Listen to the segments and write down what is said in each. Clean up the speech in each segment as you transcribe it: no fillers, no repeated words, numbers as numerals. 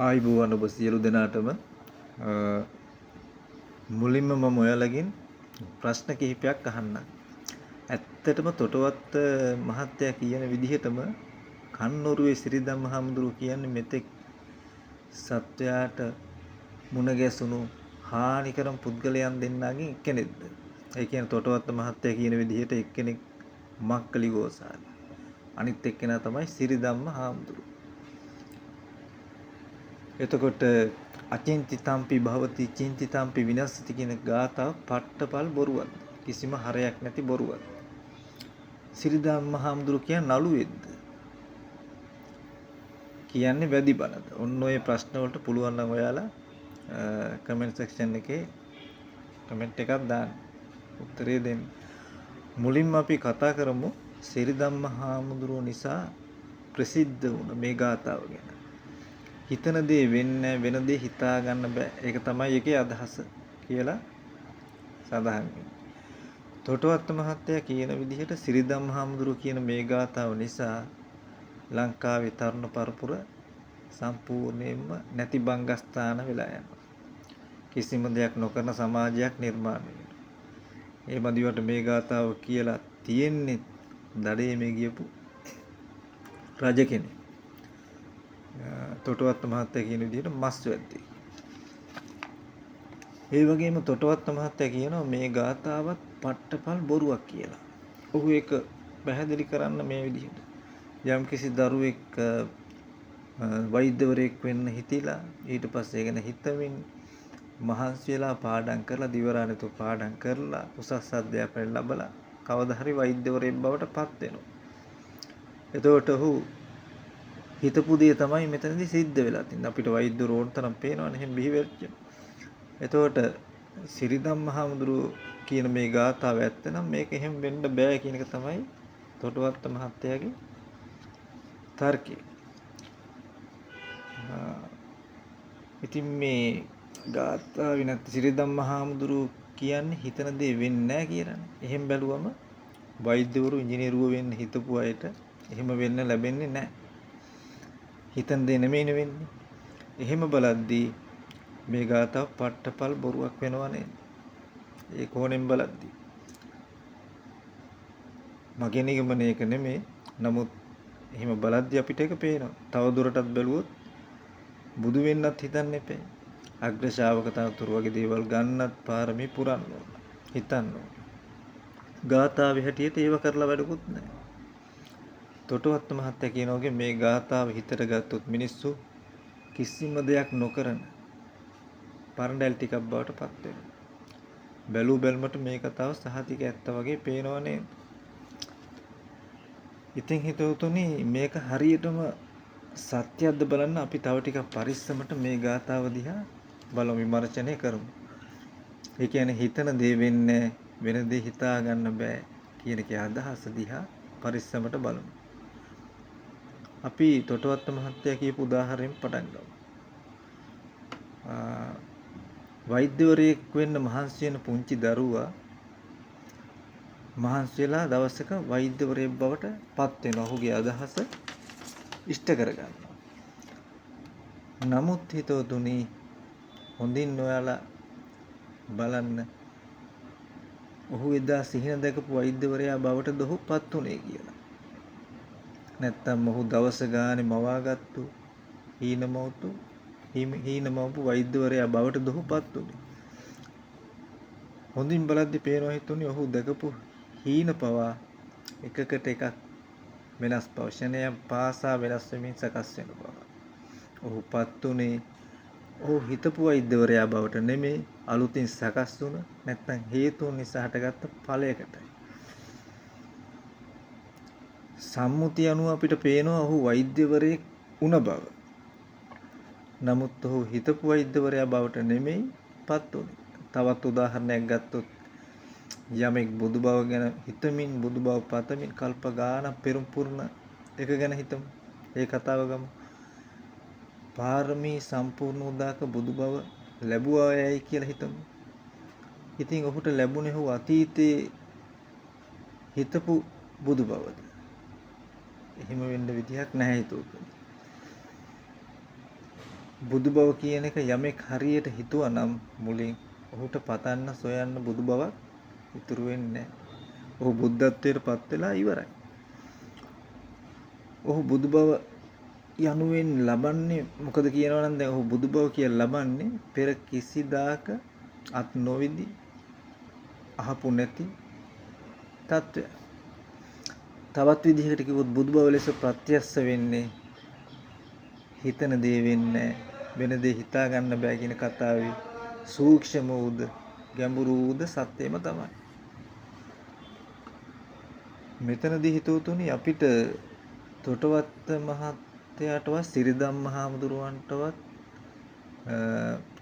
ආයිබෝවන් ඔබ සියලු දෙනාටම මුලින්ම මම ඔයාලගෙන් ප්‍රශ්න කිහිපයක් අහන්නම්. ඇත්තටම තොටවත් මහත්තයා කියන විදිහටම කන්නොරුවේ සිරිදම්ම හාමුදුරුවෝ කියන්නේ මෙතෙක් සත්වයාට මුණ ගැසුණු හානිකරම් පුද්ගලයන් දෙන්නාගෙන් එක්කෙනෙක්ද? ඒ කියන්නේ තොටවත් මහත්තයා කියන විදිහට එක්කෙනෙක් මක්කලිගෝසාවි. අනිත් එක්කෙනා තමයි සිරිදම්ම හාමුදුරුවෝ. එතකොට අචින්තිතම්පි භවති චින්තිතම්පි විනස්සති කියන ගාථාව පට්ටපල් බොරුවක්. කිසිම හරයක් නැති බොරුවක්. සිරිදම්ම හාමුදුරුවෝ කියන්නේ නළුවෙක්ද? කියන්නේ වැඩි බලද? ඔන්න ඔය ප්‍රශ්න වලට පුළුවන් නම් ඔයාලා කමෙන්ට් සෙක්ෂන් එකේ කමෙන්ට් එකක් දාන්න. උත්තරේ දෙන්න. මුලින්ම අපි කතා කරමු සිරිදම්ම හාමුදුරුවෝ නිසා ප්‍රසිද්ධ වුණ මේ ගාථාව ගැන. හිතන දේ වෙන්නේ වෙන දේ හිතා ගන්න බෑ. ඒක තමයි ඒකේ අදහස කියලා සඳහන් වෙන්නේ. තොටවත් මහත්තයා කියන විදිහට සිරිදම් හාමුදුරුවෝ කියන මේ ගාථාව නිසා ලංකාවේ තරුණ පරපුර සම්පූර්ණයෙන්ම නැති බංගස්ථාන වෙලා යනවා. කිසිම දෙයක් නොකරන සමාජයක් නිර්මාණය වෙනවා. ඒ බඳිවට මේ ගාථාව කියලා තියෙන්නේ දඩේමේ ගියපු රජ කෙනෙක්. තොටවත් මහත්තයා කියන විදිහට මස් වැද්දේ. ඒ වගේම තොටවත් මහත්තයා කියනවා මේ ගාථාවත් පට්ටපල් බොරුවක් කියලා. ඔහු ඒක පැහැදිලි කරන්න මේ විදිහට. යම්කිසි දරුවෙක් වෛද්‍යවරයෙක් වෙන්න හිතිලා ඊට පස්සේ ගැන හිතමින් මහන්සි වෙලා පාඩම් කරලා දිවරාණිතු පාඩම් කරලා උසස් අධ්‍යාපනය ලැබලා කවදා හරි වෛද්‍යවරයෙක් බවට පත් වෙනවා. එතකොට ඔහු හිතපු දේ තමයි මෙතනදී සිද්ධ වෙලා තින්නේ. අපිට වෛද්‍යවරු ඕන තරම් පේනවනේ එහෙම බිහි වෙච්ච. එතකොට සිරිදම්ම හාමුදුරුවෝ කියන මේ ගාථාව ඇත්ත නම් මේක එහෙම වෙන්න බෑ කියන එක තමයි තොටවත්ත මහත්තයාගේ තර්කය. ඉතින් මේ ගාථාවේ නැත්නම් සිරිදම්ම හාමුදුරුවෝ කියන්නේ හිතන දේ වෙන්නේ නැහැ කියලානේ. එහෙම බැලුවම වෛද්‍යවරු ඉංජිනේරුවෝ වෙන්න හිතපු අයට එහෙම වෙන්න ලැබෙන්නේ නැහැ. හිතන දේ නෙමෙයිනේ වෙන්නේ. එහෙම බලද්දී මේ ගාථාව පට්ටපල් බොරුවක් වෙනවනේ. ඒ කොහොනෙන් බලද්දී. මගේ නිගමනය ඒක නෙමෙයි. නමුත් එහෙම බලද්දී අපිට ඒක පේනවා. තව දුරටත් බැලුවොත් බුදු වෙන්නත් හිතන්න එපේ. අග්‍ර ශාවක තනතුරු වගේ දේවල් ගන්නත් පාරමී පුරන්න ඕන. හිතන්න ඕන. ගාථාවේ හැටියට ඒව කරලා වැඩකුත් නැහැ. තොටවත් මහත්තයා කියනෝගේ මේ ගාථාව හිතට ගත්තොත් මිනිස්සු කිසිම දෙයක් නොකරන පරණැල් ටිකක් බවට පත් වෙනවා. බැලු බැලමට මේ කතාව සහතික ඇත්ත වගේ පේනවනේ. ඉතින් හිතවතුනි මේක හරියටම සත්‍යයක්ද බලන්න අපි තව ටිකක් පරිස්සමට මේ ගාථාව දිහා බලමු විමර්ශනය කරමු. ඒ කියන්නේ හිතන දේ වෙන්නේ වෙන දේ හිතා ගන්න බෑ කියන එකේ අදහස දිහා පරිස්සමට බලමු. අපි තොටවත්ත මහත්තයා කියපු උදාහරණයෙන් පටන් ගමු. වෛද්‍යවරයෙක් වෙන්න මහන්සි වෙන පුංචි දරුවා මහන්සි වෙලා දවසක වෛද්‍යවරයෙක් බවට පත් වෙනවා. ඔහුගේ අදහස ඉෂ්ට කරගන්නවා. නමුත් හිතවතුනි හොඳින් ඔයාලා බලන්න ඔහු එදා සිහින දැකපු වෛද්‍යවරයා බවටද ඔහු පත් උනේ කියලා. නැත්තම් ඔහු දවස ගානේ මවාගත්තු හීනමවපු වෛද්‍යවරයා බවටද ඔහු පත් උනේ. හොඳින් බලද්දී පේනවා හිතුනේ ඔහු දැකපු හීන පවා එකකට එකක් වෙනස් බව. ෂණයන් පාසා වෙනස් වෙමින් සකස් වෙන බව. ඔහු පත් උනේ ඔහු හිතපු වෛද්‍යවරයා බවට නෙමෙයි අලුතින් සකස් වුණ නැත්නම් හේතුන් නිසා හටගත්ත ඵලයකටයි. සම්මුතිය අනුව අපිට පේනවා ඔහු වෛද්‍යවරයෙක් වුණ බව. නමුත් ඔහු හිතපු වෛද්‍යවරයා බවට නෙමෙයි පත් උනේ. තවත් උදාහරණයක් ගත්තොත් යමෙක් බුදු බව ගැන හිතමින් බුදු බව පතමින් කල්ප ගානක් පෙරම් පුරන එක ගැන හිතමු. ඒ කතාව ගමු. පාරමී සම්පූර්ණ උදාක බුදු බව ලැබුවා යයි කියලා හිතමු. ඉතින් ඔහුට ලැබුණේ ඔහු අතීතයේ හිතපු බුදු බවද? එහෙම වෙන්න විදිහක් නැහැ හිතුවොත්. බුදු බව කියන එක යමෙක් හරියට හිතුවා නම් මුලින් ඔහුට පතන්න සොයන්න බුදු බවක් ඉතුරු වෙන්නේ නැහැ. ඔහු බුද්ධත්වයට පත් වෙලා ඉවරයි. ඔහු බුදු බව යනුවෙන් ලබන්නේ මොකද කියනවා නම් දැන් ඔහු බුදු බව කියලා ලබන්නේ පෙර කිසිදාක අත් නොවිදි අහපු නැති තත්ත්වය. තවත් විදිහකට කිව්වොත් බුදු බව ලෙස ප්‍රත්‍යක්ෂ වෙන්නේ හිතන දේ වෙන්නේ වෙන දේ හිතා ගන්න බෑ කියන කතාවේ සූක්ෂම වූද ගැඹුරු වූද සත්‍යම තමයි. මෙතනදී හිතුවතුනි අපිට තොටවත්ත මහත්තයාටවත් සිරිදම් මහමුදුරුවන්ටවත්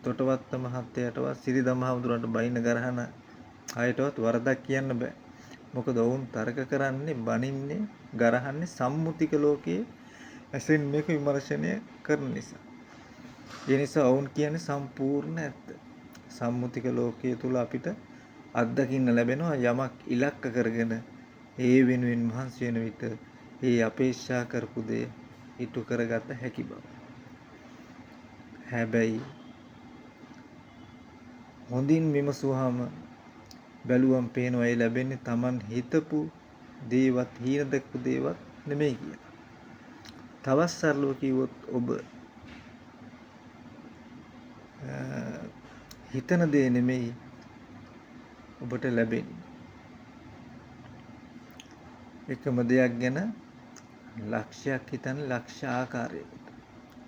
තොටවත්ත මහත්තයාටවත් සිරිදම් මහමුදුරුවන්ට බයින ගරහන අයටවත් වරදක් කියන්න බෑ. මොකද ඔවුන් තර්ක කරන්නේ බනින්නේ ගරහන්නේ සම්මුතික ලෝකයේ ඇසෙන් මේක විමර්ශනය කරන නිසා. ඒ නිසා ඔවුන් කියන්නේ සම්පූර්ණ ඇත්ත. සම්මුතික ලෝකයේ තුල අපිට අත්දකින්න ලැබෙනවා යමක් ඉලක්ක කරගෙන ඒ වෙනුවෙන් මහන්සි වෙන විට ඒ අපේක්ෂා කරපු දේ ඉටු කරගත හැකි බව. හැබැයි හොඳින් විමසුවාම බැලුවම් පේනවා ඒ ලැබෙන්නේ Taman හිතපු දේවත් හීන දැක්පු දේවත් නෙමෙයි කියලා. තවත් සරලව කිව්වොත් ඔබ හිතන දේ නෙමෙයි ඔබට ලැබෙන්නේ. එකම දෙයක් ගැන ලක්ෂයක් හිතන ලක්ෂ ආකාරයකට.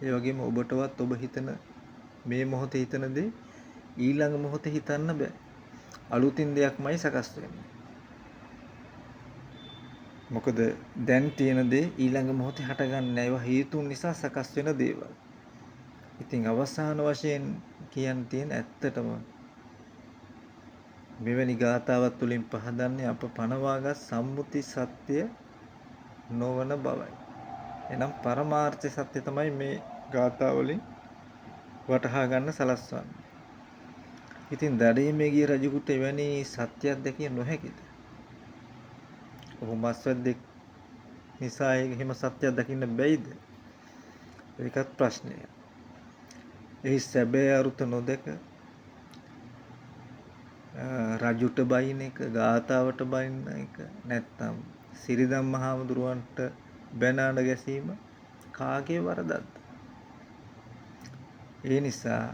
ඒ වගේම ඔබටවත් ඔබ හිතන මේ මොහොතේ හිතන දේ ඊළඟ මොහොතේ හිතන්න බෑ. අලුතින් දෙයක්මයි සකස් වෙන්නේ. මොකද දැන් තියෙන දේ ඊළඟ මොහොතේ හටගන්නේ නැහැ. ඒවා හේතුන් නිසා සකස් වෙන දේවල්. ඉතින් අවසාන වශයෙන් කියන්න තියෙන ඇත්තටම මෙවැනි ගාථාවක් තුළින් පහදන්නේ අප පනවාගත් සම්මුති සත්‍ය නොවන බවයි. එනම් පරමාර්ථ සත්‍ය තමයි මේ ගාථා වලින් වටහා ගන්න සලස්වන්නේ. ඉතින් දඩයමේ ගිය රජුට එවැනි සත්‍යයක් දැකිය නොහැකිද? ඔහු මස්වැද්දෙක් නිසා එහෙම සත්‍යයක් දකින්න බැයිද? ඒකත් ප්‍රශ්නයක්. එහි සැබෑ අරුත නොදක රජුට බයින එක, ගාථාවට බයින එක, නැත්තම් සිරිදම් මහමුදුරුවන්ට බැනාඩ ගැසීම කාගේ වරදක්ද? ඒ නිසා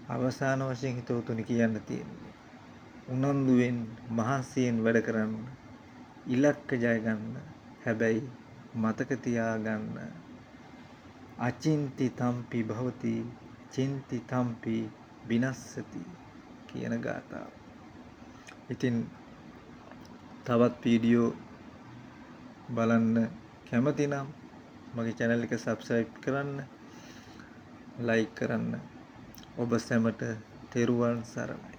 අවසාන වශයෙන් හිතවතුනි කියන්න තියෙන්නේ උනන්දුවෙන් මහන්සියෙන් වැඩ කරන්න, ඉලක්ක ජය ගන්න. හැබැයි මතක තියාගන්න අචින්ති තම්පි භවති චින්ති තම්පි විනස්සති කියන ගාථාව. ඉතින් තවත් වීඩියෝ බලන්න කැමති නම් මගේ channel එක subscribe කරන්න, like කරන්න. ඔබ සැමට තෙරුවන් සරණයි.